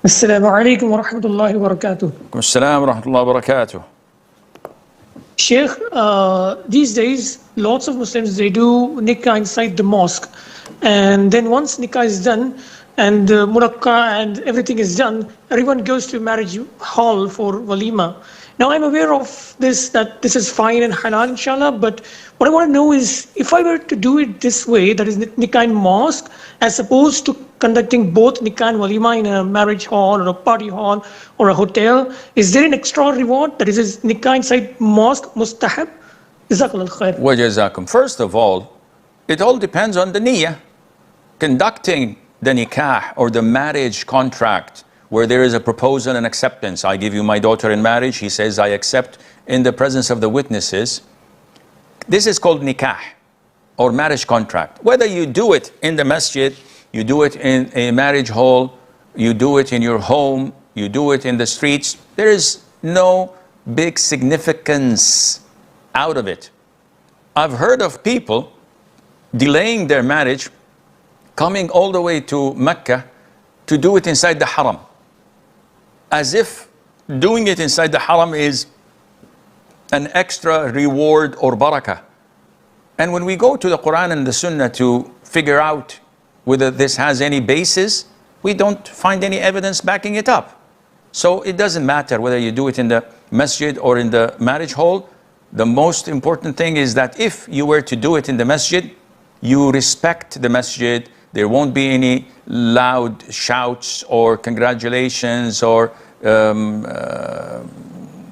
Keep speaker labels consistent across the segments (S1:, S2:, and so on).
S1: Assalamu alaikum wa rahmatullahi wa barakatuh.
S2: Assalamu wa rahmatullahi wa barakatuh.
S1: Sheikh, these days, lots of Muslims, they do nikah inside the mosque. And then once nikah is done and the murakka and everything is done, everyone goes to marriage hall for walima. Now, I'm aware of this, that this is fine and halal, inshallah, but what I want to know is, if I were to do it this way, that is nikah in mosque, as opposed to conducting both nikah and walima in a marriage hall or a party hall or a hotel, is there an extra reward? That is nikah inside mosque, mustahab? Jazakallah khair.
S2: Wa jazakum. First of all, it all depends on the niyyah. Conducting the nikah or the marriage contract where there is a proposal and acceptance. I give you my daughter in marriage. He says, I accept in the presence of the witnesses. This is called nikah or marriage contract. Whether you do it in the masjid, you do it in a marriage hall, you do it in your home, you do it in the streets, there is no big significance out of it. I've heard of people delaying their marriage, coming all the way to Mecca to do it inside the haram, as if doing it inside the haram is an extra reward or barakah. And when we go to the Quran and the Sunnah to figure out whether this has any basis, we don't find any evidence backing it up. So it doesn't matter whether you do it in the masjid or in the marriage hall. The most important thing is that if you were to do it in the masjid, you respect the masjid. There won't be any loud shouts or congratulations or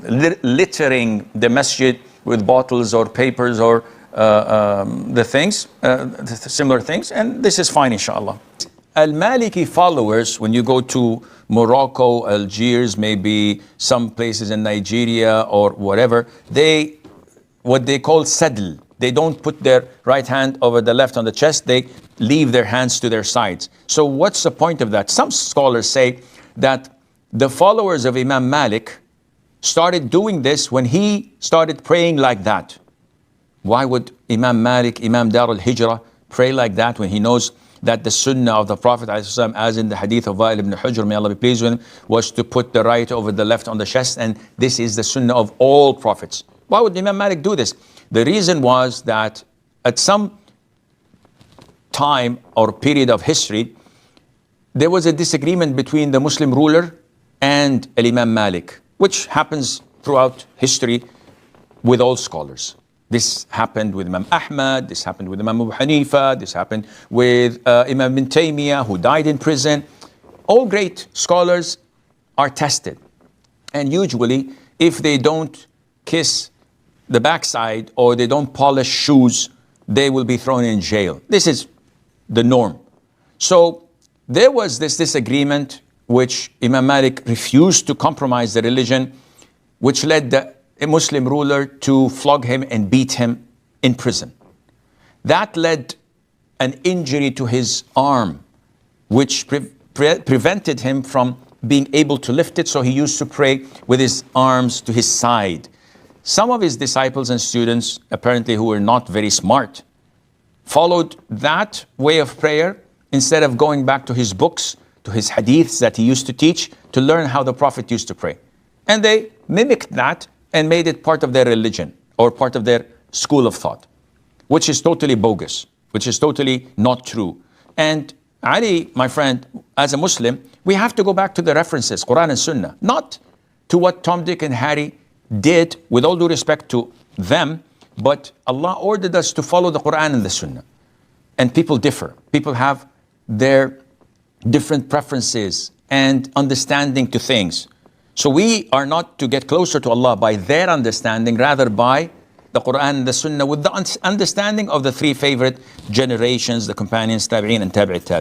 S2: littering the masjid with bottles or papers or the similar things, and this is fine, inshallah. Al-Maliki followers, when you go to Morocco, Algiers, maybe some places in Nigeria or whatever, what they call Sadl. They don't put their right hand over the left on the chest, they leave their hands to their sides. So what's the point of that? Some scholars say that the followers of Imam Malik started doing this when he started praying like that. Why would Imam Malik, Imam Dar al-Hijrah, pray like that when he knows that the Sunnah of the Prophet, as in the hadith of Wa'il ibn Hujr, may Allah be pleased with him, was to put the right over the left on the chest, and this is the Sunnah of all Prophets. Why would Imam Malik do this? The reason was that at some time or period of history, there was a disagreement between the Muslim ruler and Imam Malik, which happens throughout history with all scholars. This happened with Imam Ahmad, this happened with Imam Abu Hanifa, this happened with Imam Ibn Taymiyyah, who died in prison. All great scholars are tested. And usually, if they don't kiss the backside or they don't polish shoes, they will be thrown in jail. This is the norm. So there was this disagreement which Imam Malik refused to compromise the religion, which led the Muslim ruler to flog him and beat him in prison. That led an injury to his arm, which prevented him from being able to lift it, so he used to pray with his arms to his side. Some of his disciples and students, apparently who were not very smart, followed that way of prayer instead of going back to his books, to his hadiths that he used to teach, to learn how the Prophet used to pray. And they mimicked that and made it part of their religion or part of their school of thought, which is totally bogus, which is totally not true. And Ali, my friend, as a Muslim, we have to go back to the references, Quran and Sunnah, not to what Tom, Dick, and Harry did, with all due respect to them, but Allah ordered us to follow the Quran and the Sunnah. And people differ. People have their different preferences and understanding to things. So we are not to get closer to Allah by their understanding, rather by the Quran and the Sunnah, with the understanding of the three favorite generations, the companions, Tabi'een and Tabi'it Tabi'een.